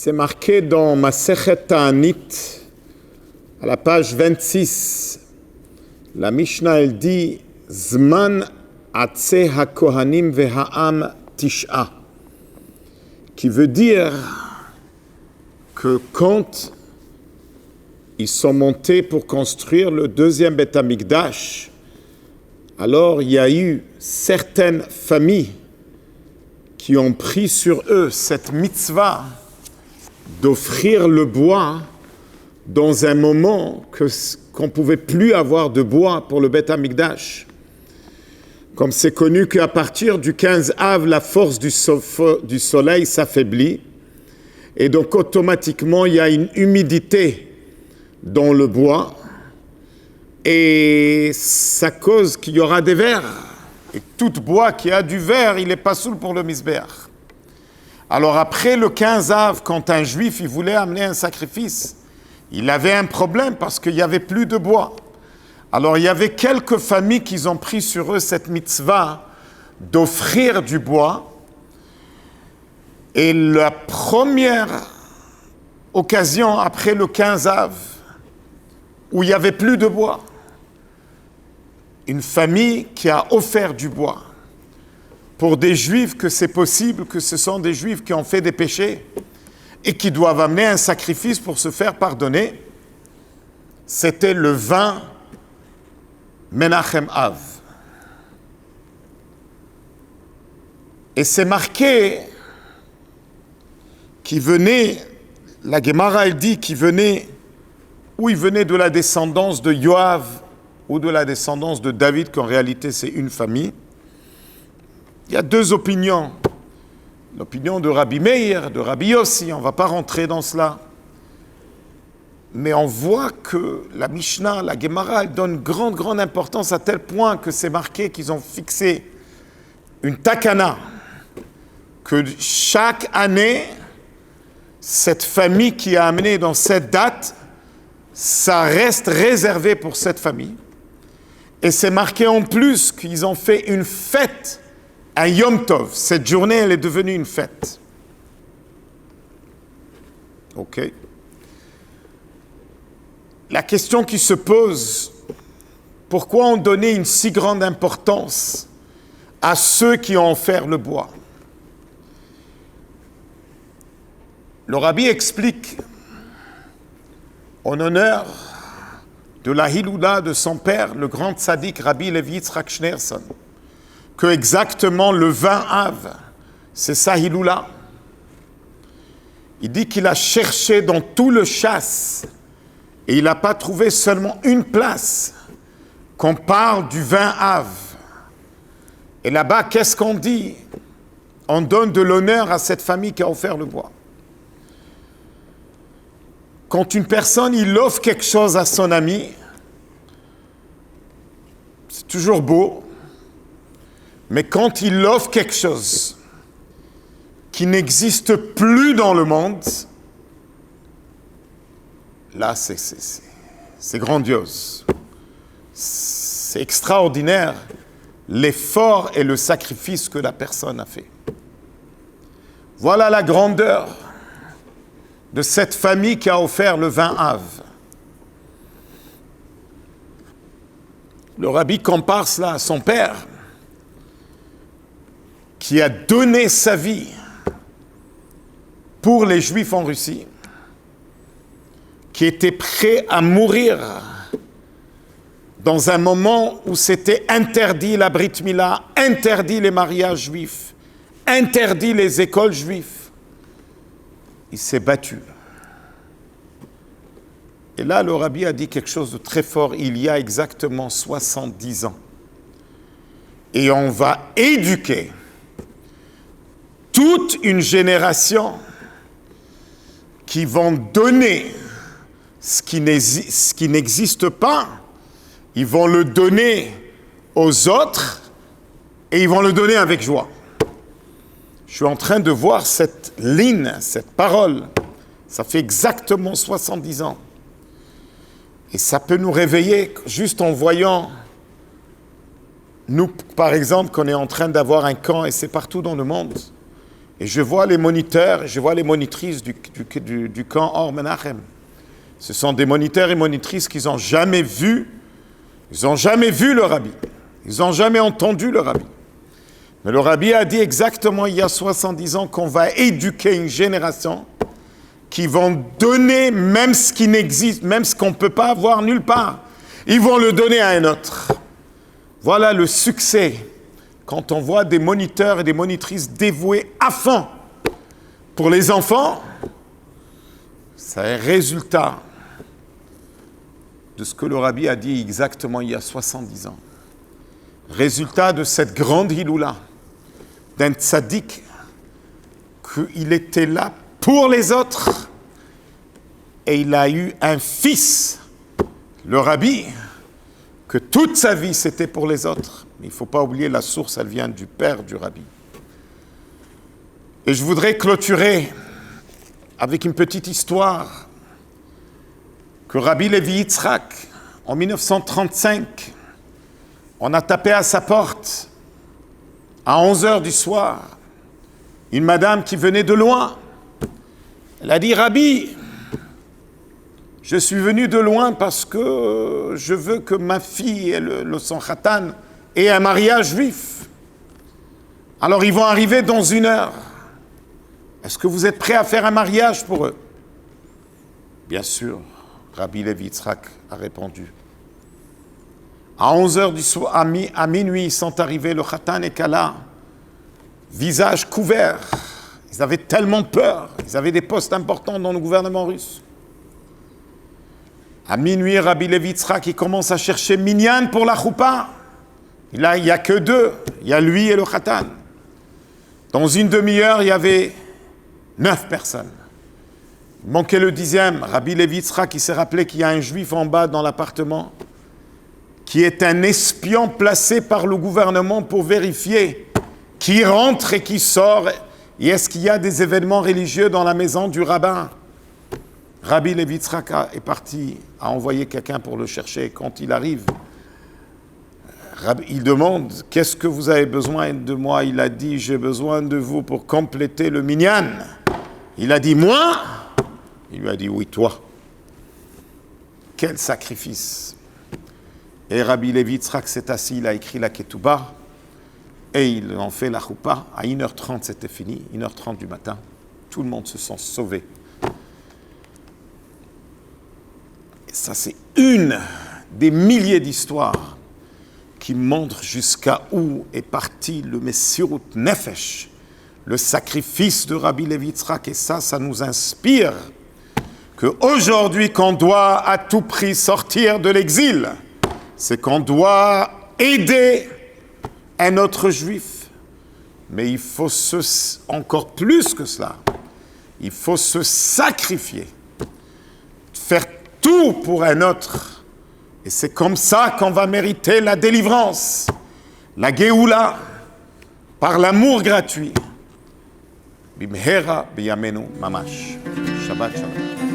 C'est marqué dans Masechet Ta'anit, à la page 26. La Mishnah, elle dit « Zman atse ha-kohanim ve-ha'am tish'a » qui veut dire que quand ils sont montés pour construire le deuxième Beth Amikdash, alors il y a eu certaines familles qui ont pris sur eux cette mitzvah d'offrir le bois dans un moment qu'on ne pouvait plus avoir de bois pour le Beth Amikdash. Comme c'est connu qu'à partir du 15 Av, la force du soleil s'affaiblit, et donc automatiquement il y a une humidité dans le bois, et ça cause qu'il y aura des vers. Et tout bois qui a du verre, il n'est pas soul pour le misber. Alors après le 15 Av, quand un juif il voulait amener un sacrifice, il avait un problème parce qu'il n'y avait plus de bois. Alors il y avait quelques familles qui ont pris sur eux cette mitzvah d'offrir du bois. Et la première occasion après le 15 Av, où il n'y avait plus de bois, une famille qui a offert du bois pour des juifs que c'est possible que ce sont des juifs qui ont fait des péchés et qui doivent amener un sacrifice pour se faire pardonner, c'était le 20 Menachem Av. Et c'est marqué qui venait, la Gemara elle dit qu'il venait, ou il venait de la descendance de Yoav ou de la descendance de David, qu'en réalité c'est une famille. Il y a deux opinions. L'opinion de Rabbi Meir, de Rabbi Yossi, on ne va pas rentrer dans cela. Mais on voit que la Mishnah, la Gemara, elle donne grande importance à tel point que c'est marqué qu'ils ont fixé une takana, que chaque année, cette famille qui a amené dans cette date, ça reste réservé pour cette famille. Et c'est marqué en plus qu'ils ont fait une fête, un Yom Tov. Cette journée, elle est devenue une fête. Ok. La question qui se pose, pourquoi on donnait une si grande importance à ceux qui ont offert le bois? Le Rabbi explique, en honneur de la Hiloula de son père, le grand tzaddik Rabbi Levi Yitzhak Schneerson, que exactement le 20 Av, c'est sa Hiloula. Il dit qu'il a cherché dans tout le chasse et il n'a pas trouvé seulement une place qu'on parle du 20 Av. Et là-bas, qu'est-ce qu'on dit? On donne de l'honneur à cette famille qui a offert le bois. Quand une personne, il offre quelque chose à son ami, c'est toujours beau, mais quand il offre quelque chose qui n'existe plus dans le monde, là, c'est grandiose. C'est extraordinaire l'effort et le sacrifice que la personne a fait. Voilà la grandeur de cette famille qui a offert le 20 Av. Le Rabbi compare cela à son père, qui a donné sa vie pour les Juifs en Russie, qui était prêt à mourir dans un moment où c'était interdit la Brit Mila, interdit les mariages juifs, interdit les écoles juives. Il s'est battu. Et là, le Rabbi a dit quelque chose de très fort il y a exactement 70 ans. Et on va éduquer toute une génération qui vont donner ce qui n'existe pas. Ils vont le donner aux autres et ils vont le donner avec joie. Je suis en train de voir cette ligne, cette parole. Ça fait exactement 70 ans. Et ça peut nous réveiller juste en voyant, nous, par exemple, qu'on est en train d'avoir un camp, et c'est partout dans le monde. Et je vois les moniteurs, je vois les monitrices du camp Or Menachem. Ce sont des moniteurs et monitrices qui n'ont jamais vu, le rabbi. Ils n'ont jamais entendu le rabbi. Mais le rabbi a dit exactement il y a 70 ans qu'on va éduquer une génération qui vont donner même ce qui n'existe, même ce qu'on ne peut pas avoir nulle part. Ils vont le donner à un autre. Voilà le succès. Quand on voit des moniteurs et des monitrices dévoués à fond pour les enfants, c'est un résultat de ce que le rabbi a dit exactement il y a 70 ans. Résultat de cette grande hiloula, d'un tzaddik, qu'il était là pour les autres, et il a eu un fils, le rabbi, que toute sa vie c'était pour les autres. Mais il ne faut pas oublier, la source, elle vient du père du rabbi. Et je voudrais clôturer avec une petite histoire que Rabbi Levi Yitzhak, en 1935, on a tapé à sa porte à 11h du soir. Une madame qui venait de loin, elle a dit « Rabbi, je suis venu de loin parce que je veux que ma fille, son khatan, ait un mariage juif. Alors ils vont arriver dans 1 heure. Est-ce que vous êtes prêts à faire un mariage pour eux ?» Bien sûr, Rabbi Levi Yitzhak a répondu. À 11h du soir, à minuit, ils sont arrivés, le khatan et kala, visage couvert. Ils avaient tellement peur. Ils avaient des postes importants dans le gouvernement russe. À minuit, Rabbi Levi Yitzhak, il commence à chercher minyan pour la choupa. Là, il n'y a que 2. Il y a lui et le khatan. Dans une demi-heure, il y avait 9 personnes. Il manquait le 10e. Rabbi Levi Yitzhak, qui s'est rappelé qu'il y a un juif en bas dans l'appartement qui est un espion placé par le gouvernement pour vérifier qui rentre et qui sort. Et est-ce qu'il y a des événements religieux dans la maison du rabbin? Rabbi Levi Yitzhak est parti, a envoyé quelqu'un pour le chercher. Quand il arrive, il demande « Qu'est-ce que vous avez besoin de moi ?» Il a dit « J'ai besoin de vous pour compléter le minyan. » Il a dit « Moi ?» Il lui a dit « Oui, toi. » Quel sacrifice! Et Rabbi Levi Yitzhak s'est assis, il a écrit la ketouba, et ils ont fait la choupa. À 1h30, c'était fini, 1h30 du matin. Tout le monde se sent sauvé. Et ça, c'est une des milliers d'histoires qui montrent jusqu'à où est parti le Messirut Nefesh, le sacrifice de Rabbi Levi Yitzhak. Et ça nous inspire qu'aujourd'hui, qu'on doit à tout prix sortir de l'exil, c'est qu'on doit aider un autre juif. Mais il faut encore plus que cela, il faut se sacrifier, faire tout pour un autre. Et c'est comme ça qu'on va mériter la délivrance, la Géoula, par l'amour gratuit. Bimhera biyamenu mamash. Shabbat shalom.